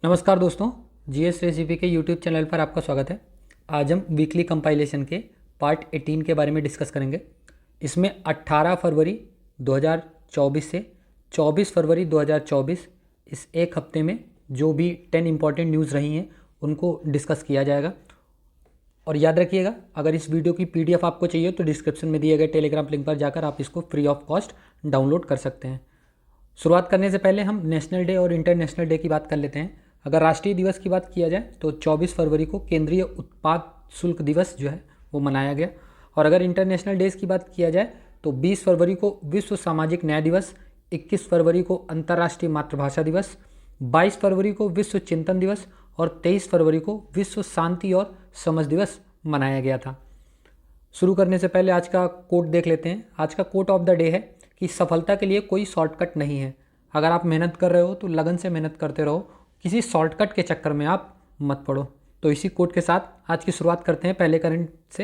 नमस्कार दोस्तों, GS recipe के यूट्यूब चैनल पर आपका स्वागत है। आज हम वीकली कंपाइलेशन के पार्ट 18 के बारे में डिस्कस करेंगे। इसमें 18 फरवरी 2024 से 24 फरवरी 2024 इस एक हफ्ते में जो भी 10 इंपॉर्टेंट न्यूज़ रही हैं उनको डिस्कस किया जाएगा। और याद रखिएगा, अगर इस वीडियो की पीडीएफ आपको चाहिए तो डिस्क्रिप्शन में दिए गए टेलीग्राम लिंक पर जाकर आप इसको फ्री ऑफ कॉस्ट डाउनलोड कर सकते हैं। शुरुआत करने से पहले हम नेशनल डे और इंटरनेशनल डे की बात कर लेते हैं। अगर राष्ट्रीय दिवस की बात किया जाए तो 24 फरवरी को केंद्रीय उत्पाद शुल्क दिवस जो है वो मनाया गया। और अगर इंटरनेशनल डेज़ की बात किया जाए तो 20 फरवरी को विश्व सामाजिक न्याय दिवस, 21 फरवरी को अंतर्राष्ट्रीय मातृभाषा दिवस, 22 फरवरी को विश्व चिंतन दिवस और 23 फरवरी को विश्व शांति और समझ दिवस मनाया गया था। शुरू करने से पहले आज का कोट देख लेते हैं। आज का कोट ऑफ द डे है कि सफलता के लिए कोई शॉर्टकट नहीं है। अगर आप मेहनत कर रहे हो तो लगन से मेहनत करते रहो, किसी शॉर्टकट के चक्कर में आप मत पड़ो। तो इसी कोट के साथ आज की शुरुआत करते हैं पहले करंट से।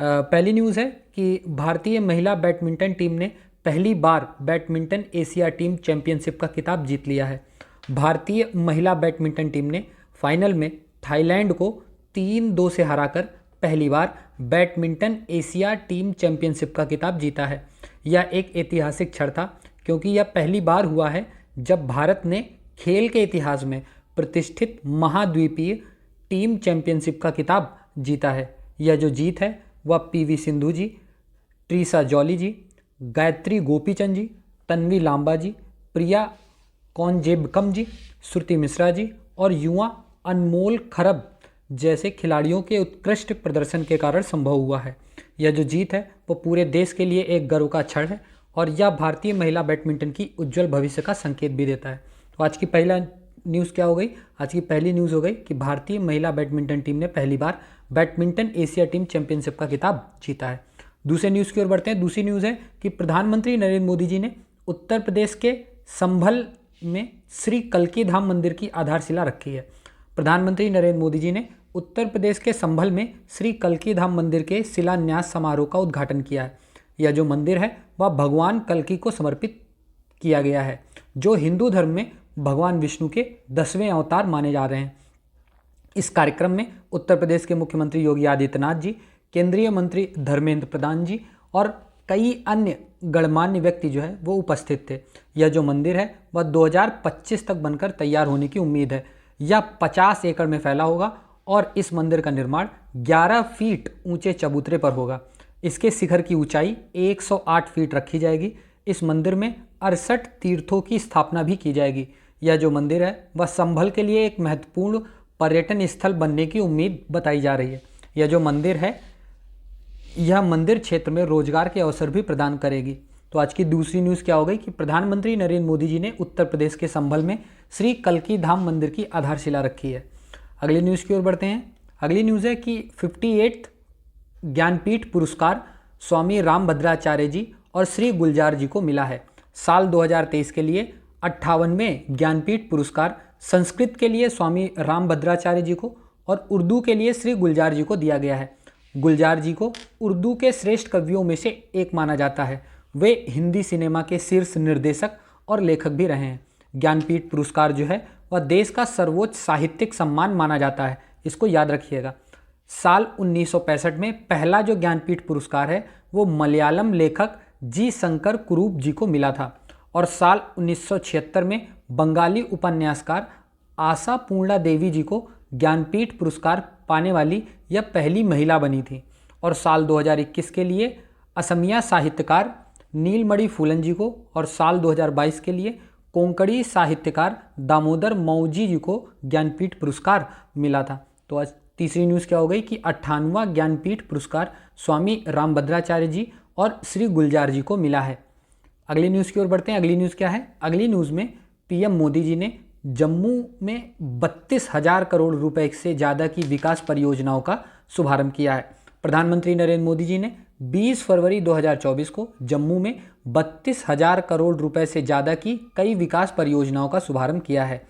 पहली न्यूज़ है कि भारतीय महिला बैडमिंटन टीम ने पहली बार बैडमिंटन एशिया टीम चैंपियनशिप का खिताब जीत लिया है। भारतीय महिला बैडमिंटन टीम ने फाइनल में थाईलैंड को 3-2 से हराकर पहली बार बैडमिंटन एशिया टीम चैंपियनशिप का खिताब जीता है। यह एक ऐतिहासिक क्षण था क्योंकि यह पहली बार हुआ है जब भारत ने खेल के इतिहास में प्रतिष्ठित महाद्वीपीय टीम चैंपियनशिप का खिताब जीता है। यह जो जीत है वह पीवी सिंधु जी, ट्रीसा जॉली जी, गायत्री गोपीचंद जी, तन्वी लांबा जी, प्रिया कौनजेबकम जी, श्रुति मिश्रा जी और युवा अनमोल खरब जैसे खिलाड़ियों के उत्कृष्ट प्रदर्शन के कारण संभव हुआ है। यह जो जीत है वो पूरे देश के लिए एक गर्व का क्षण है और यह भारतीय महिला बैडमिंटन की उज्जवल भविष्य का संकेत भी देता है। तो आज की पहला न्यूज़ क्या हो गई? आज की पहली न्यूज़ हो गई कि भारतीय महिला बैडमिंटन टीम ने पहली बार बैडमिंटन एशिया टीम चैंपियनशिप का खिताब जीता है। दूसरे न्यूज़ की ओर बढ़ते हैं। दूसरी न्यूज़ है कि प्रधानमंत्री नरेंद्र मोदी जी ने उत्तर प्रदेश के संभल में श्री कल्की धाम मंदिर की आधारशिला रखी है। प्रधानमंत्री नरेंद्र मोदी जी ने उत्तर प्रदेश के संभल में श्री कल्की धाम मंदिर के शिलान्यास समारोह का उद्घाटन किया है। यह जो मंदिर है वह भगवान कल्की को समर्पित किया गया है, जो हिंदू धर्म में भगवान विष्णु के 10वें अवतार माने जा रहे हैं। इस कार्यक्रम में उत्तर प्रदेश के मुख्यमंत्री योगी आदित्यनाथ जी, केंद्रीय मंत्री धर्मेंद्र प्रधान जी और कई अन्य गणमान्य व्यक्ति जो है वो उपस्थित थे। यह जो मंदिर है वह 2025 तक बनकर तैयार होने की उम्मीद है। यह 50 एकड़ में फैला होगा और इस मंदिर का निर्माण 11 फीट ऊंचे चबूतरे पर होगा। इसके शिखर की ऊंचाई 108 फीट रखी जाएगी। इस मंदिर में 68 तीर्थों की स्थापना भी की जाएगी। यह जो मंदिर है वह संभल के लिए एक महत्वपूर्ण पर्यटन स्थल बनने की उम्मीद बताई जा रही है। यह जो मंदिर है यह मंदिर क्षेत्र में रोजगार के अवसर भी प्रदान करेगी। तो आज की दूसरी न्यूज़ क्या हो गई कि प्रधानमंत्री नरेंद्र मोदी जी ने उत्तर प्रदेश के संभल में श्री कल्की धाम मंदिर की आधारशिला रखी है। अगली न्यूज़ की ओर बढ़ते हैं। अगली न्यूज़ है कि 58 ज्ञानपीठ पुरस्कार स्वामी रामभद्राचार्य जी और श्री गुलजार जी को मिला है। साल 2023 के लिए 58वें ज्ञानपीठ पुरस्कार संस्कृत के लिए स्वामी रामभद्राचार्य जी को और उर्दू के लिए श्री गुलजार जी को दिया गया है। गुलजार जी को उर्दू के श्रेष्ठ कवियों में से एक माना जाता है। वे हिंदी सिनेमा के शीर्ष निर्देशक और लेखक भी रहे हैं। ज्ञानपीठ पुरस्कार जो है वह देश का सर्वोच्च साहित्यिक सम्मान माना जाता है, इसको याद रखिएगा। साल 1965 में पहला जो ज्ञानपीठ पुरस्कार है वो मलयालम लेखक जी शंकर कुरूप जी को मिला था और साल 1976 में बंगाली उपन्यासकार आशा पूर्णा देवी जी को ज्ञानपीठ पुरस्कार पाने वाली यह पहली महिला बनी थी। और साल 2021 के लिए असमिया साहित्यकार नीलमणि फूलन जी को और साल 2022 के लिए कोंकणी साहित्यकार दामोदर मौजी जी को ज्ञानपीठ पुरस्कार मिला था। तो आज तीसरी न्यूज़ क्या हो गई कि 58वां ज्ञानपीठ पुरस्कार स्वामी रामभद्राचार्य जी और श्री गुलजार जी को मिला है। अगली न्यूज़ की ओर बढ़ते हैं। अगली न्यूज़ क्या है? अगली न्यूज़ में पीएम मोदी जी ने जम्मू में 32,000 करोड़ रुपए से ज़्यादा की विकास परियोजनाओं का शुभारंभ किया है। प्रधानमंत्री नरेंद्र मोदी जी ने 20 फरवरी 2024 को जम्मू में 32,000 करोड़ रुपए से ज़्यादा की कई विकास परियोजनाओं का शुभारंभ किया है।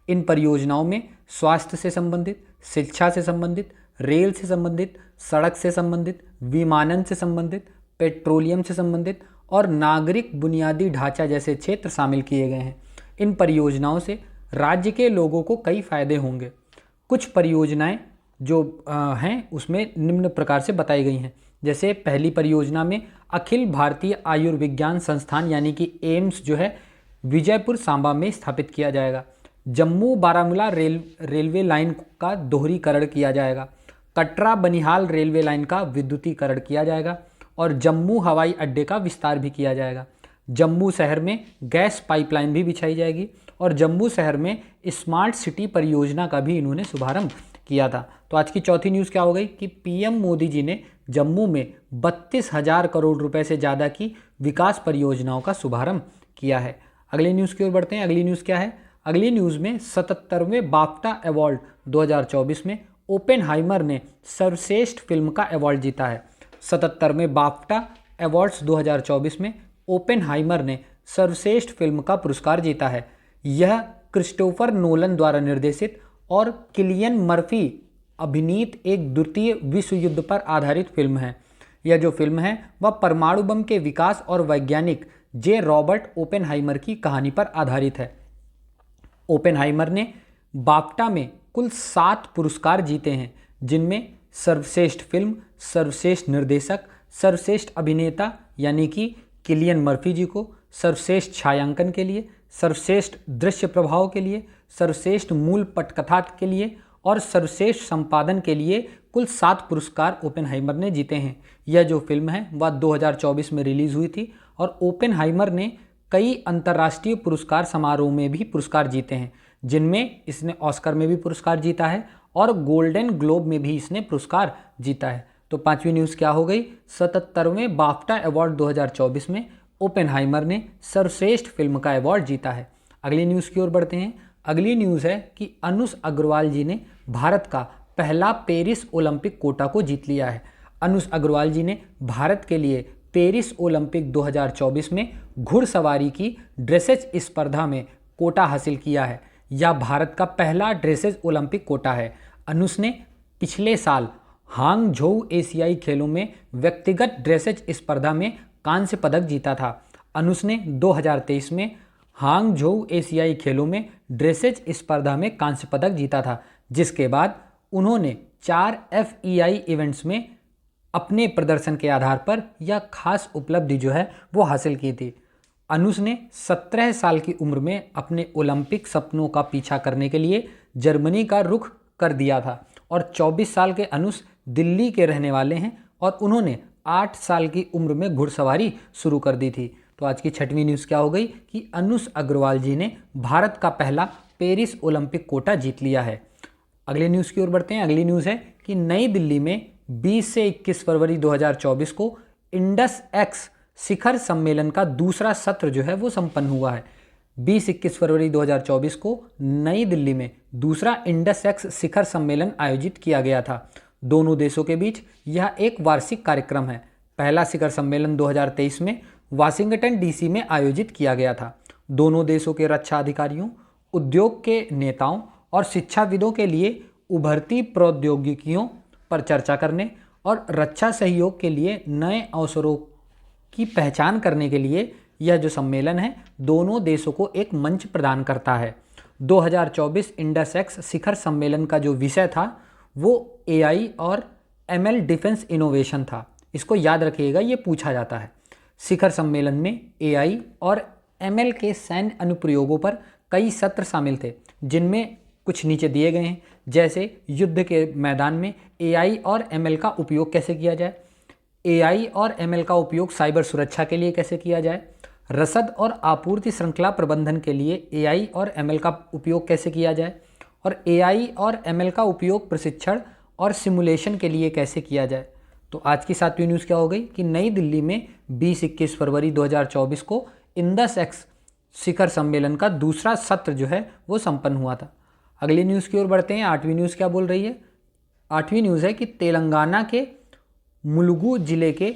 इन परियोजनाओं में स्वास्थ्य से संबंधित, शिक्षा से संबंधित, रेल से संबंधित, सड़क से संबंधित, विमानन से संबंधित, पेट्रोलियम से संबंधित और नागरिक बुनियादी ढांचा जैसे क्षेत्र शामिल किए गए हैं। इन परियोजनाओं से राज्य के लोगों को कई फायदे होंगे। कुछ परियोजनाएं जो हैं उसमें निम्न प्रकार से बताई गई हैं। जैसे पहली परियोजना में अखिल भारतीय आयुर्विज्ञान संस्थान यानी कि एम्स जो है विजयपुर सांबा में स्थापित किया जाएगा। जम्मू बारामूला रेलवे लाइन का दोहरीकरण किया जाएगा। कटरा बनिहाल रेलवे लाइन का विद्युतीकरण किया जाएगा और जम्मू हवाई अड्डे का विस्तार भी किया जाएगा। जम्मू शहर में गैस पाइपलाइन भी बिछाई जाएगी और जम्मू शहर में स्मार्ट सिटी परियोजना का भी इन्होंने शुभारंभ किया था। तो आज की चौथी न्यूज़ क्या हो गई कि पीएम मोदी जी ने जम्मू में 32,000 करोड़ रुपए से ज़्यादा की विकास परियोजनाओं का शुभारंभ किया है। अगली न्यूज़ की ओर बढ़ते हैं। अगली न्यूज़ क्या है? अगली न्यूज़ में 77वें बाफ्टा अवार्ड 2024 में ओपेनहाइमर ने सर्वश्रेष्ठ फिल्म का अवार्ड जीता है। 77वें बाफ्टा अवार्ड्स 2024 में ओपेनहाइमर ने सर्वश्रेष्ठ फिल्म का पुरस्कार जीता है। यह क्रिस्टोफर नोलन द्वारा निर्देशित और किलियन मर्फी अभिनीत एक द्वितीय विश्व युद्ध पर आधारित फिल्म है। यह जो फिल्म है वह परमाणु बम के विकास और वैज्ञानिक जे रॉबर्ट ओपेनहाइमर की कहानी पर आधारित है। ओपेनहाइमर ने बाफ्टा में कुल 7 पुरस्कार जीते हैं, जिनमें सर्वश्रेष्ठ फिल्म, सर्वश्रेष्ठ निर्देशक, सर्वश्रेष्ठ अभिनेता यानी कि किलियन मर्फी जी को, सर्वश्रेष्ठ छायांकन के लिए, सर्वश्रेष्ठ दृश्य प्रभाव के लिए, सर्वश्रेष्ठ मूल पटकथा के लिए और सर्वश्रेष्ठ संपादन के लिए कुल 7 पुरस्कार ओपेनहाइमर ने जीते हैं। यह जो फिल्म है वह 2024 में रिलीज़ हुई थी और ओपेनहाइमर ने कई अंतर्राष्ट्रीय पुरस्कार समारोह में भी पुरस्कार जीते हैं, जिनमें इसने ऑस्कर में भी पुरस्कार जीता है और गोल्डन ग्लोब में भी इसने पुरस्कार जीता है। तो पांचवी न्यूज़ क्या हो गई? 77वें बाफ्टा अवार्ड 2024 में ओपेनहाइमर ने सर्वश्रेष्ठ फिल्म का अवार्ड जीता है। अगली न्यूज़ की ओर बढ़ते हैं। अगली न्यूज़ है कि अनुष अग्रवाल जी ने भारत का पहला पेरिस ओलंपिक कोटा को जीत लिया है। अनुष अग्रवाल जी ने भारत के लिए पेरिस ओलंपिक 2024 में घुड़सवारी की ड्रेसेज स्पर्धा में कोटा हासिल किया है। यह भारत का पहला ड्रेसेज ओलंपिक कोटा है। अनुष ने पिछले साल हांगझोउ एशियाई खेलों में व्यक्तिगत ड्रेसेज स्पर्धा में कांस्य पदक जीता था। अनुष ने 2023 में हांगझोउ एशियाई खेलों में ड्रेसेज स्पर्धा में कांस्य पदक जीता था, जिसके बाद उन्होंने 4 FEI इवेंट्स में अपने प्रदर्शन के आधार पर यह खास उपलब्धि जो है वो हासिल की थी। अनुष ने 17 साल की उम्र में अपने ओलंपिक सपनों का पीछा करने के लिए जर्मनी का रुख कर दिया था और 24 साल के अनुष दिल्ली के रहने वाले हैं और उन्होंने 8 साल की उम्र में घुड़सवारी शुरू कर दी थी। तो आज की छठवीं न्यूज़ क्या हो गई कि अनुष अग्रवाल जी ने भारत का पहला पेरिस ओलंपिक कोटा जीत लिया है। अगले न्यूज़ की ओर बढ़ते हैं। अगली न्यूज़ है कि नई दिल्ली में 20 से 21 फरवरी 2024 को इंडस एक्स शिखर सम्मेलन का दूसरा सत्र जो है वो संपन्न हुआ है। 20-21 फरवरी 2024 को नई दिल्ली में दूसरा इंडस एक्स शिखर सम्मेलन आयोजित किया गया था। दोनों देशों के बीच यह एक वार्षिक कार्यक्रम है। पहला शिखर सम्मेलन 2023 में वाशिंगटन DC में आयोजित किया गया था। दोनों देशों के रक्षा अधिकारियों, उद्योग के नेताओं और शिक्षाविदों के लिए उभरती प्रौद्योगिकियों पर चर्चा करने और रक्षा सहयोग के लिए नए अवसरों की पहचान करने के लिए यह जो सम्मेलन है दोनों देशों को एक मंच प्रदान करता है। 2024 इंडस एक्स शिखर सम्मेलन का जो विषय था वो AI और ML डिफेंस इनोवेशन था। इसको याद रखिएगा, ये पूछा जाता है। शिखर सम्मेलन में AI और ML के सैन्य अनुप्रयोगों पर कई सत्र शामिल थे, जिनमें कुछ नीचे दिए गए हैं। जैसे युद्ध के मैदान में AI और ML का उपयोग कैसे किया जाए, AI और ML का उपयोग साइबर सुरक्षा के लिए कैसे किया जाए, रसद और आपूर्ति श्रृंखला प्रबंधन के लिए AI और ML का उपयोग कैसे किया जाए और AI और ML का उपयोग प्रशिक्षण और सिमुलेशन के लिए कैसे किया जाए। तो आज की 7वीं न्यूज़ क्या हो गई कि नई दिल्ली में 20-21 फरवरी 2024 को इंडस एक्स शिखर सम्मेलन का दूसरा सत्र जो है वो संपन्न हुआ था। अगली न्यूज़ की ओर बढ़ते हैं। 8वीं न्यूज़ क्या बोल रही है? 8वीं न्यूज़ है कि तेलंगाना के मुलुगु जिले के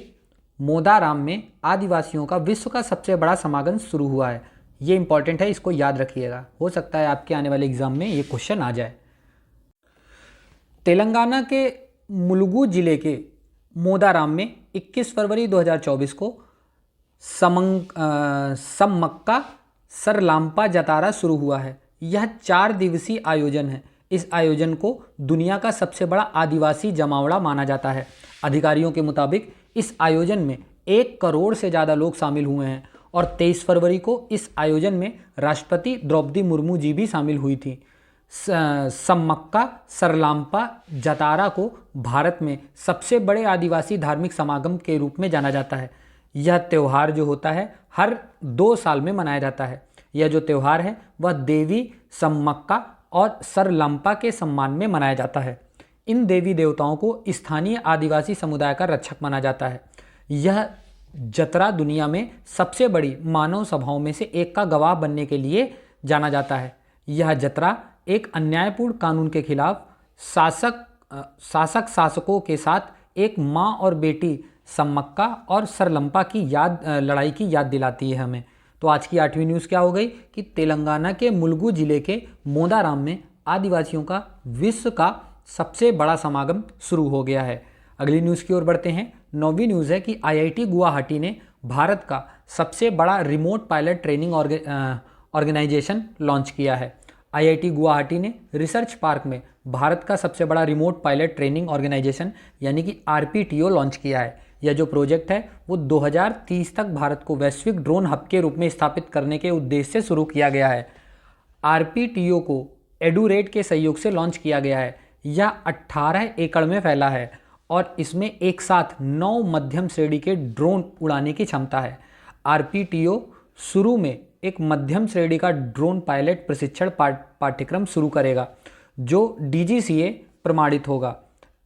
मोदाराम में आदिवासियों का विश्व का सबसे बड़ा समागम शुरू हुआ है। ये इंपॉर्टेंट है, इसको याद रखिएगा, हो सकता है आपके आने वाले एग्जाम में ये क्वेश्चन आ जाए। तेलंगाना के मुलुगु जिले के मोदाराम में 21 फरवरी 2024 को सम्मक्का सरलाम्पा जतारा शुरू हुआ है। यह 4 दिवसीय आयोजन है। इस आयोजन को दुनिया का सबसे बड़ा आदिवासी जमावड़ा माना जाता है। अधिकारियों के मुताबिक इस आयोजन में 1 करोड़ से ज़्यादा लोग शामिल हुए हैं और 23 फरवरी को इस आयोजन में राष्ट्रपति द्रौपदी मुर्मू जी भी शामिल हुई थी। सम्मक्का सरलाम्पा जातरा को भारत में सबसे बड़े आदिवासी धार्मिक समागम के रूप में जाना जाता है। यह त्यौहार जो होता है हर 2 साल में मनाया जाता है। यह जो त्यौहार है वह देवी सम्मक्का और सरलम्पा के सम्मान में मनाया जाता है। इन देवी देवताओं को स्थानीय आदिवासी समुदाय का रक्षक माना जाता है। यह जतरा दुनिया में सबसे बड़ी मानव सभाओं में से एक का गवाह बनने के लिए जाना जाता है। यह जतरा एक अन्यायपूर्ण कानून के खिलाफ शासकों के साथ एक माँ और बेटी सम्मक्का और सरलम्पा की लड़ाई की याद दिलाती है हमें। तो आज की 8वीं न्यूज़ क्या हो गई कि तेलंगाना के मुलुगु जिले के मोदाराम में आदिवासियों का विश्व का सबसे बड़ा समागम शुरू हो गया है। अगली न्यूज़ की ओर बढ़ते हैं। 9वीं न्यूज़ है कि IIT गुवाहाटी ने भारत का सबसे बड़ा remote pilot training organisation launch किया है। IIT गुवाहाटी ने रिसर्च पार्क में भारत का सबसे बड़ा रिमोट पायलट ट्रेनिंग ऑर्गेनाइजेशन यानी कि RPTO लॉन्च किया है। यह जो प्रोजेक्ट है वो 2030 तक भारत को वैश्विक ड्रोन हब के रूप में स्थापित करने के उद्देश्य से शुरू किया गया है। RPTO को एडुरेट के सहयोग से लॉन्च किया गया है। यह 18 एकड़ में फैला है और इसमें एक साथ 9 मध्यम श्रेणी के ड्रोन उड़ाने की क्षमता है। RPTO शुरू में एक मध्यम श्रेणी का ड्रोन पायलट प्रशिक्षण पाठ्यक्रम शुरू करेगा जो DGCA प्रमाणित होगा।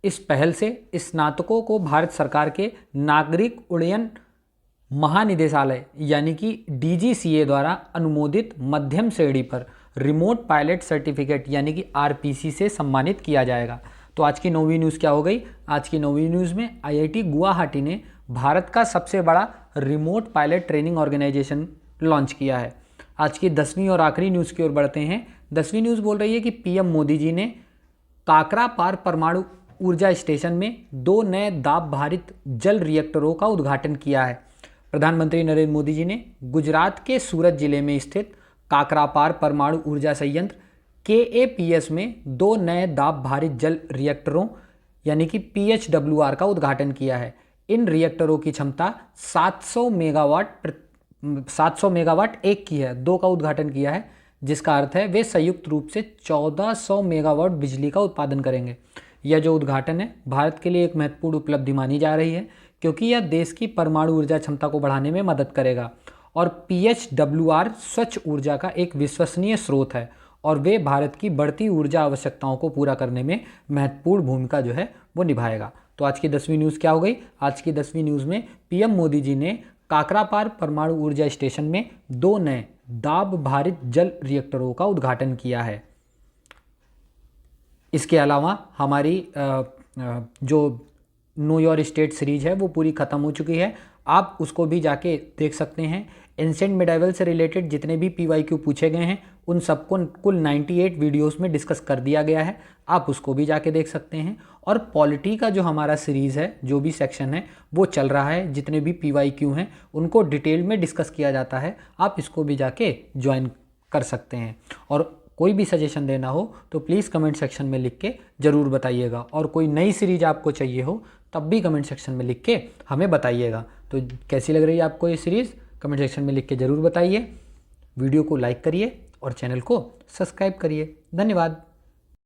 इस पहल से स्नातकों को भारत सरकार के नागरिक उड्डयन महानिदेशालय यानी कि DGCA द्वारा अनुमोदित मध्यम श्रेणी पर रिमोट पायलट सर्टिफिकेट यानी कि RPC से सम्मानित किया जाएगा। तो आज की 9वीं न्यूज़ क्या हो गई? आज की 9वीं न्यूज़ में IIT गुवाहाटी ने भारत का सबसे बड़ा remote pilot training organisation launch किया है। आज की 10वीं और आखिरी न्यूज़ की ओर बढ़ते हैं। 10वीं न्यूज़ बोल रही है कि PM मोदी जी ने काकरापार परमाणु ऊर्जा स्टेशन में 2 नए दाब भारित जल रिएक्टरों का उद्घाटन किया है। प्रधानमंत्री नरेंद्र मोदी जी ने गुजरात के सूरत जिले में स्थित काकरापार परमाणु ऊर्जा संयंत्र KAPS में 2 नए दाब भारित जल रिएक्टरों यानी कि PHWR का उद्घाटन किया है। इन रिएक्टरों की क्षमता 700 मेगावाट एक की है। 2 का उद्घाटन किया है जिसका अर्थ है वे संयुक्त रूप से 1400 मेगावाट बिजली का उत्पादन करेंगे। यह जो उद्घाटन है भारत के लिए एक महत्वपूर्ण उपलब्धि मानी जा रही है क्योंकि यह देश की परमाणु ऊर्जा क्षमता को बढ़ाने में मदद करेगा और PHWR स्वच्छ ऊर्जा का एक विश्वसनीय स्रोत है और वे भारत की बढ़ती ऊर्जा आवश्यकताओं को पूरा करने में महत्वपूर्ण भूमिका जो है वो निभाएगा। तो आज की 10वीं न्यूज़ क्या हो गई? आज की 10वीं न्यूज़ में PM मोदी जी ने काकरापार परमाणु ऊर्जा स्टेशन में 2 नए दाब भारित जल रिएक्टरों का उद्घाटन किया है। इसके अलावा हमारी जो नो योर स्टेट सीरीज है वो पूरी ख़त्म हो चुकी है। आप उसको भी जाके देख सकते हैं। एंशिएंट मिडाइवल से रिलेटेड जितने भी PYQ पूछे गए हैं उन सबको कुल 98 वीडियोस में डिस्कस कर दिया गया है। आप उसको भी जाके देख सकते हैं। और पॉलिटी का जो हमारा सीरीज़ है, जो भी सेक्शन है वो चल रहा है। जितने भी PYQ हैं उनको डिटेल में डिस्कस किया जाता है। आप इसको भी जाके ज्वाइन कर सकते हैं। और कोई भी सजेशन देना हो तो प्लीज़ कमेंट सेक्शन में लिख के ज़रूर बताइएगा। और कोई नई सीरीज आपको चाहिए हो तब भी कमेंट सेक्शन में लिख के हमें बताइएगा। तो कैसी लग रही है आपको ये सीरीज़? कमेंट सेक्शन में लिख के ज़रूर बताइए। वीडियो को लाइक करिए और चैनल को सब्सक्राइब करिए। धन्यवाद।